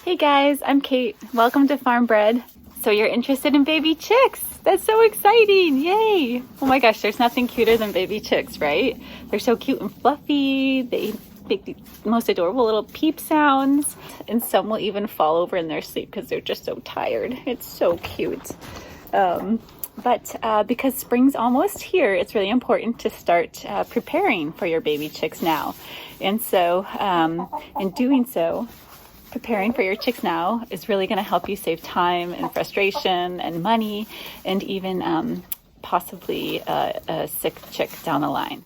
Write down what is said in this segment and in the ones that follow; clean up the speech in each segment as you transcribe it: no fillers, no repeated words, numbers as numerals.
Hey guys, I'm Kate. Welcome to FARMBREAD. So you're interested in baby chicks? That's so exciting! Yay! Oh my gosh, there's nothing cuter than baby chicks, right? They're so cute and fluffy. They make the most adorable little peep sounds, and some will even fall over in their sleep because they're just so tired. It's so cute. But because spring's almost here, it's really important to start preparing for your baby chicks now. And so in doing so, preparing for your chicks now is really going to help you save time and frustration and money, and even possibly a sick chick down the line.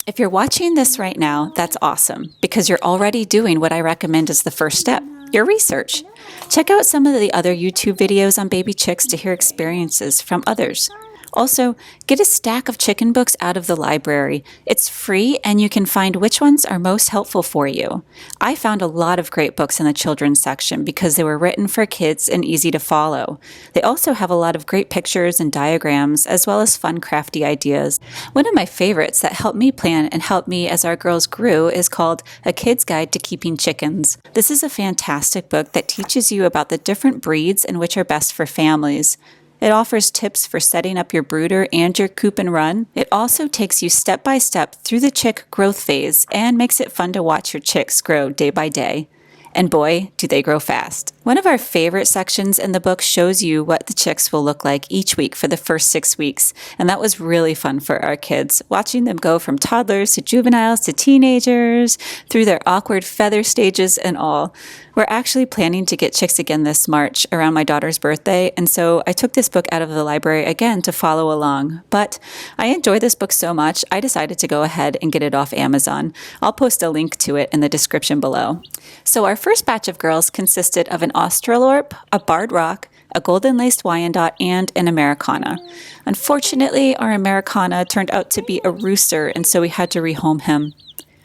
If you're watching this right now, that's awesome, because you're already doing what I recommend as the first step, your research. Check out some of the other YouTube videos on baby chicks to hear experiences from others. Also, get a stack of chicken books out of the library. It's free and you can find which ones are most helpful for you. I found a lot of great books in the children's section because they were written for kids and easy to follow. They also have a lot of great pictures and diagrams as well as fun crafty ideas. One of my favorites that helped me plan and helped me as our girls grew is called A Kid's Guide to Keeping Chickens. This is a fantastic book that teaches you about the different breeds and which are best for families. It offers tips for setting up your brooder and your coop and run. It also takes you step by step through the chick growth phase and makes it fun to watch your chicks grow day by day. And boy, do they grow fast. One of our favorite sections in the book shows you what the chicks will look like each week for the first 6 weeks. And that was really fun for our kids, watching them go from toddlers to juveniles to teenagers, through their awkward feather stages and all. We're actually planning to get chicks again this March around my daughter's birthday, and so I took this book out of the library again to follow along. But I enjoy this book so much, I decided to go ahead and get it off Amazon. I'll post a link to it in the description below. So our first batch of girls consisted of an Australorp, a Barred Rock, a golden-laced Wyandotte, and an Americana. Unfortunately, our Americana turned out to be a rooster, and so we had to rehome him.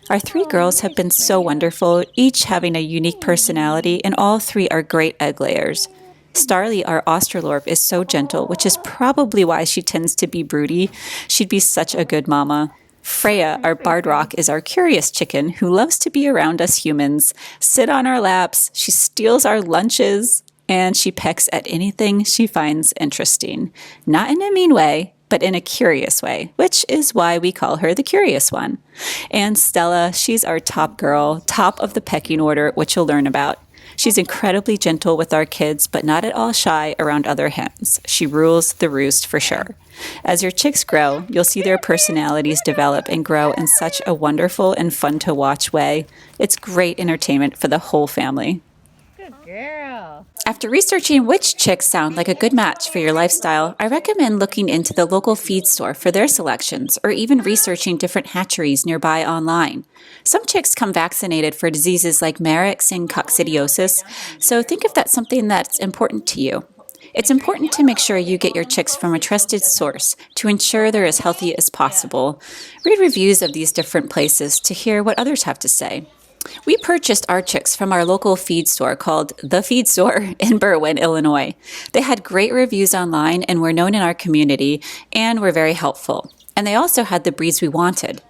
Our 3 girls have been so wonderful, each having a unique personality, and all 3 are great egg layers. Starly, our Australorp, is so gentle, which is probably why she tends to be broody. She'd be such a good mama. Freya, our Barred Rock, is our curious chicken who loves to be around us humans, sit on our laps, she steals our lunches, and she pecks at anything she finds interesting. Not in a mean way, but in a curious way, which is why we call her the curious one. And Stella, she's our top girl, top of the pecking order, which you'll learn about. She's incredibly gentle with our kids, but not at all shy around other hens. She rules the roost for sure. As your chicks grow, you'll see their personalities develop and grow in such a wonderful and fun to watch way. It's great entertainment for the whole family. Good girl. After researching which chicks sound like a good match for your lifestyle, I recommend looking into the local feed store for their selections, or even researching different hatcheries nearby online. Some chicks come vaccinated for diseases like Marek's and coccidiosis, so think if that's something that's important to you. It's important to make sure you get your chicks from a trusted source to ensure they're as healthy as possible. Read reviews of these different places to hear what others have to say. We purchased our chicks from our local feed store called The Feed Store in Berwyn, Illinois. They had great reviews online and were known in our community and were very helpful. And they also had the breeds we wanted.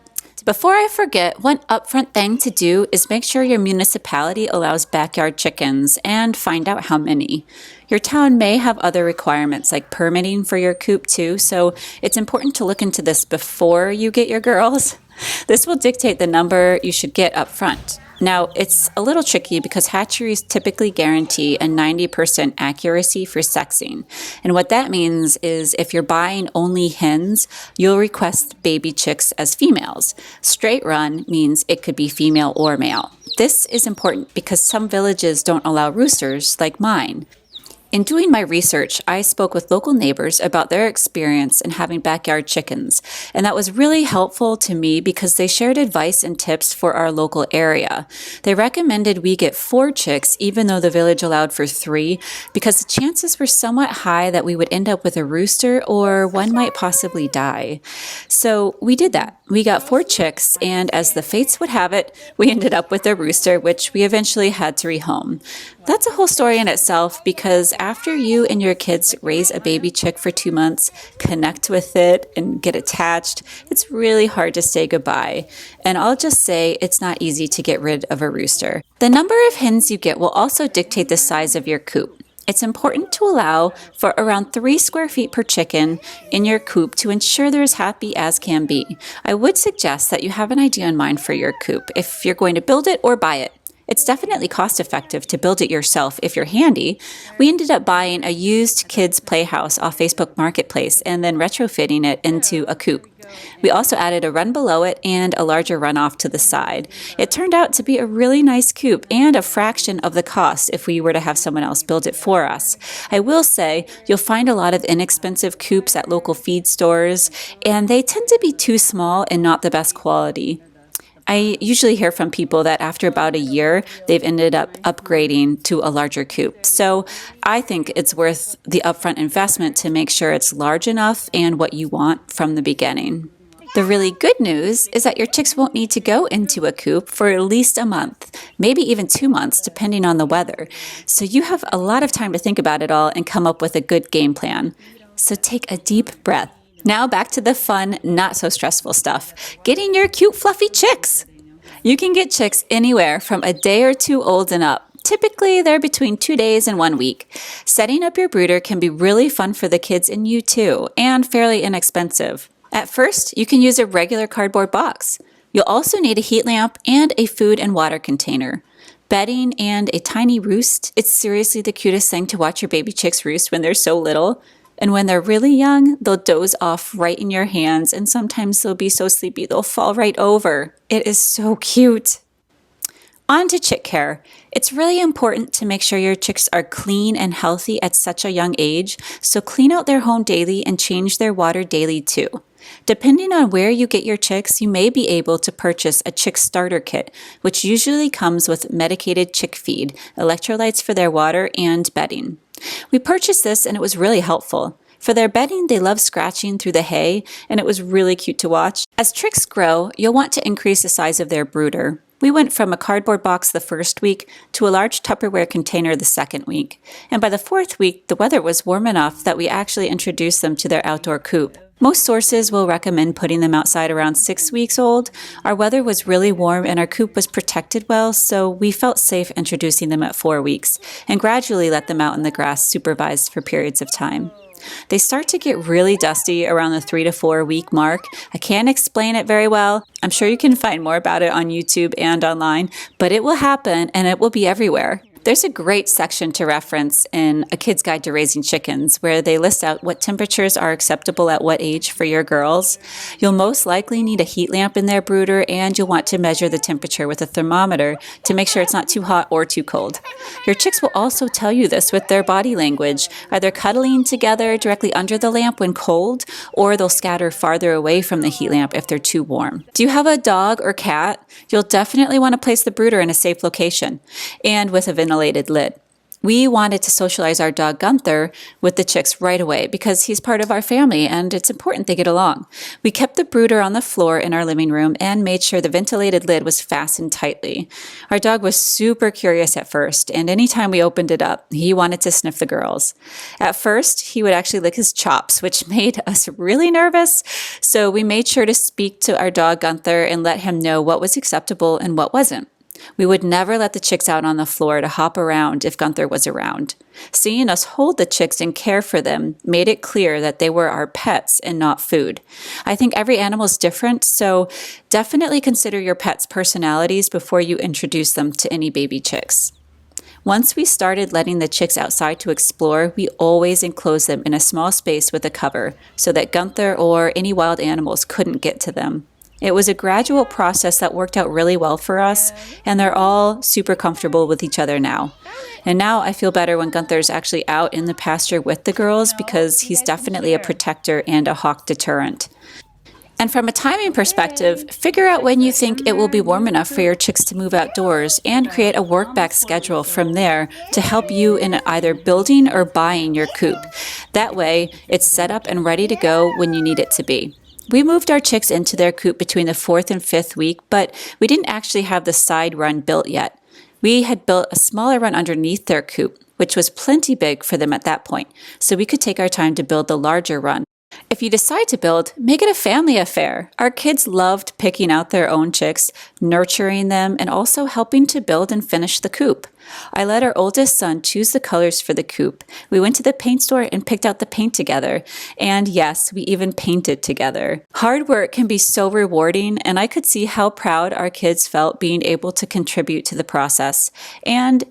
Before I forget, one upfront thing to do is make sure your municipality allows backyard chickens and find out how many. Your town may have other requirements like permitting for your coop too, so it's important to look into this before you get your girls. This will dictate the number you should get up front. Now, it's a little tricky because hatcheries typically guarantee a 90% accuracy for sexing. And what that means is if you're buying only hens, you'll request baby chicks as females. Straight run means it could be female or male. This is important because some villages don't allow roosters like mine. In doing my research, I spoke with local neighbors about their experience in having backyard chickens, and that was really helpful to me because they shared advice and tips for our local area. They recommended we get 4 chicks even though the village allowed for 3 because the chances were somewhat high that we would end up with a rooster or one might possibly die. So we did that. We got 4 chicks, and as the fates would have it, we ended up with a rooster, which we eventually had to rehome. That's a whole story in itself, because after you and your kids raise a baby chick for 2 months, connect with it, and get attached, it's really hard to say goodbye. And I'll just say it's not easy to get rid of a rooster. The number of hens you get will also dictate the size of your coop. It's important to allow for around 3 square feet per chicken in your coop to ensure they're as happy as can be. I would suggest that you have an idea in mind for your coop if you're going to build it or buy it. It's definitely cost effective to build it yourself if you're handy. We ended up buying a used kids' playhouse off Facebook Marketplace and then retrofitting it into a coop. We also added a run below it and a larger runoff to the side. It turned out to be a really nice coop and a fraction of the cost if we were to have someone else build it for us. I will say you'll find a lot of inexpensive coops at local feed stores, and they tend to be too small and not the best quality. I usually hear from people that after about a year, they've ended up upgrading to a larger coop. So I think it's worth the upfront investment to make sure it's large enough and what you want from the beginning. The really good news is that your chicks won't need to go into a coop for at least a month, maybe even 2 months, depending on the weather. So you have a lot of time to think about it all and come up with a good game plan. So take a deep breath. Now back to the fun, not so stressful stuff. Getting your cute fluffy chicks. You can get chicks anywhere from a day or 2 old and up. Typically, they're between 2 days and 1 week. Setting up your brooder can be really fun for the kids and you too, and fairly inexpensive. At first, you can use a regular cardboard box. You'll also need a heat lamp and a food and water container. Bedding and a tiny roost. It's seriously the cutest thing to watch your baby chicks roost when they're so little. And when they're really young, they'll doze off right in your hands, and sometimes they'll be so sleepy they'll fall right over. It is so cute. On to chick care. It's really important to make sure your chicks are clean and healthy at such a young age, so clean out their home daily and change their water daily too. Depending on where you get your chicks, you may be able to purchase a chick starter kit, which usually comes with medicated chick feed, electrolytes for their water, and bedding. We purchased this and it was really helpful. For their bedding, they love scratching through the hay, and it was really cute to watch. As chicks grow, you'll want to increase the size of their brooder. We went from a cardboard box the first week to a large Tupperware container the second week. And by the 4th week, the weather was warm enough that we actually introduced them to their outdoor coop. Most sources will recommend putting them outside around 6 weeks old. Our weather was really warm and our coop was protected well, so we felt safe introducing them at 4 weeks and gradually let them out in the grass supervised for periods of time. They start to get really dusty around the 3 to 4 week mark. I can't explain it very well. I'm sure you can find more about it on YouTube and online, but it will happen and it will be everywhere. There's a great section to reference in A Kid's Guide to Raising Chickens where they list out what temperatures are acceptable at what age for your girls. You'll most likely need a heat lamp in their brooder, and you'll want to measure the temperature with a thermometer to make sure it's not too hot or too cold. Your chicks will also tell you this with their body language, either cuddling together directly under the lamp when cold, or they'll scatter farther away from the heat lamp if they're too warm. Do you have a dog or cat? You'll definitely want to place the brooder in a safe location and with a ventilated lid. We wanted to socialize our dog Gunther with the chicks right away because he's part of our family and it's important they get along. We kept the brooder on the floor in our living room and made sure the ventilated lid was fastened tightly. Our dog was super curious at first, and anytime we opened it up, he wanted to sniff the girls. At first, he would actually lick his chops, which made us really nervous. So we made sure to speak to our dog Gunther and let him know what was acceptable and what wasn't. We would never let the chicks out on the floor to hop around if Gunther was around. Seeing us hold the chicks and care for them made it clear that they were our pets and not food. I think every animal is different, so definitely consider your pets' personalities before you introduce them to any baby chicks. Once we started letting the chicks outside to explore, we always enclosed them in a small space with a cover so that Gunther or any wild animals couldn't get to them. It was a gradual process that worked out really well for us, and they're all super comfortable with each other now. And now I feel better when Gunther's actually out in the pasture with the girls because he's definitely a protector and a hawk deterrent. And from a timing perspective, figure out when you think it will be warm enough for your chicks to move outdoors and create a work-back schedule from there to help you in either building or buying your coop. That way, it's set up and ready to go when you need it to be. We moved our chicks into their coop between the 4th and 5th week, but we didn't actually have the side run built yet. We had built a smaller run underneath their coop, which was plenty big for them at that point, so we could take our time to build the larger run. If you decide to build, make it a family affair. Our kids loved picking out their own chicks, nurturing them, and also helping to build and finish the coop. I let our oldest son choose the colors for the coop. We went to the paint store and picked out the paint together. And yes, we even painted together. Hard work can be so rewarding, and I could see how proud our kids felt being able to contribute to the process. And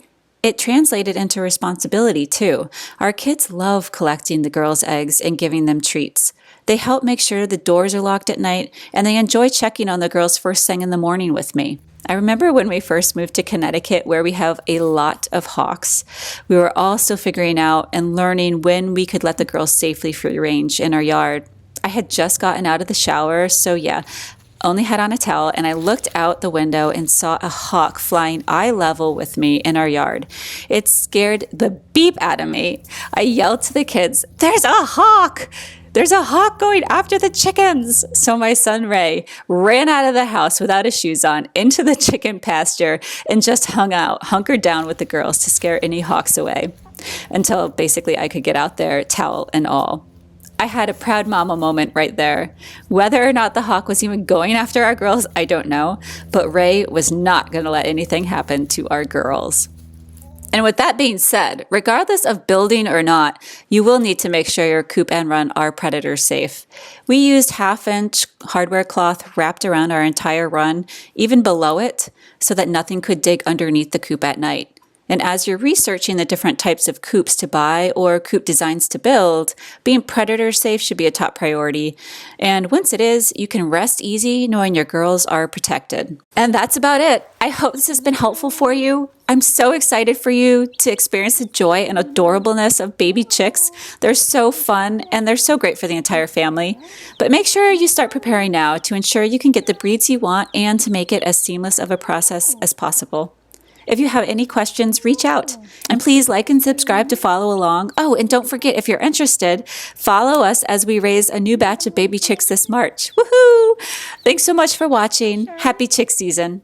it translated into responsibility too. Our kids love collecting the girls' eggs and giving them treats. They help make sure the doors are locked at night, and they enjoy checking on the girls first thing in the morning with me. I remember when we first moved to Connecticut, where we have a lot of hawks. We were all still figuring out and learning when we could let the girls safely free range in our yard. I had just gotten out of the shower, so yeah, only had on a towel, and I looked out the window and saw a hawk flying eye level with me in our yard. It scared the beep out of me. I yelled to the kids, "There's a hawk! There's a hawk going after the chickens!" So my son Ray ran out of the house without his shoes on into the chicken pasture and just hunkered down with the girls to scare any hawks away until basically I could get out there, towel and all. I had a proud mama moment right there. Whether or not the hawk was even going after our girls, I don't know, but Ray was not going to let anything happen to our girls. And with that being said, regardless of building or not, you will need to make sure your coop and run are predator safe. We used 1/2-inch hardware cloth wrapped around our entire run, even below it, so that nothing could dig underneath the coop at night. And as you're researching the different types of coops to buy or coop designs to build, being predator safe should be a top priority. And once it is, you can rest easy knowing your girls are protected. And that's about it. I hope this has been helpful for you. I'm so excited for you to experience the joy and adorableness of baby chicks. They're so fun and they're so great for the entire family. But make sure you start preparing now to ensure you can get the breeds you want and to make it as seamless of a process as possible. If you have any questions, reach out. And please like and subscribe to follow along. Oh, and don't forget, if you're interested, follow us as we raise a new batch of baby chicks this March. Woohoo! Thanks so much for watching. Happy chick season.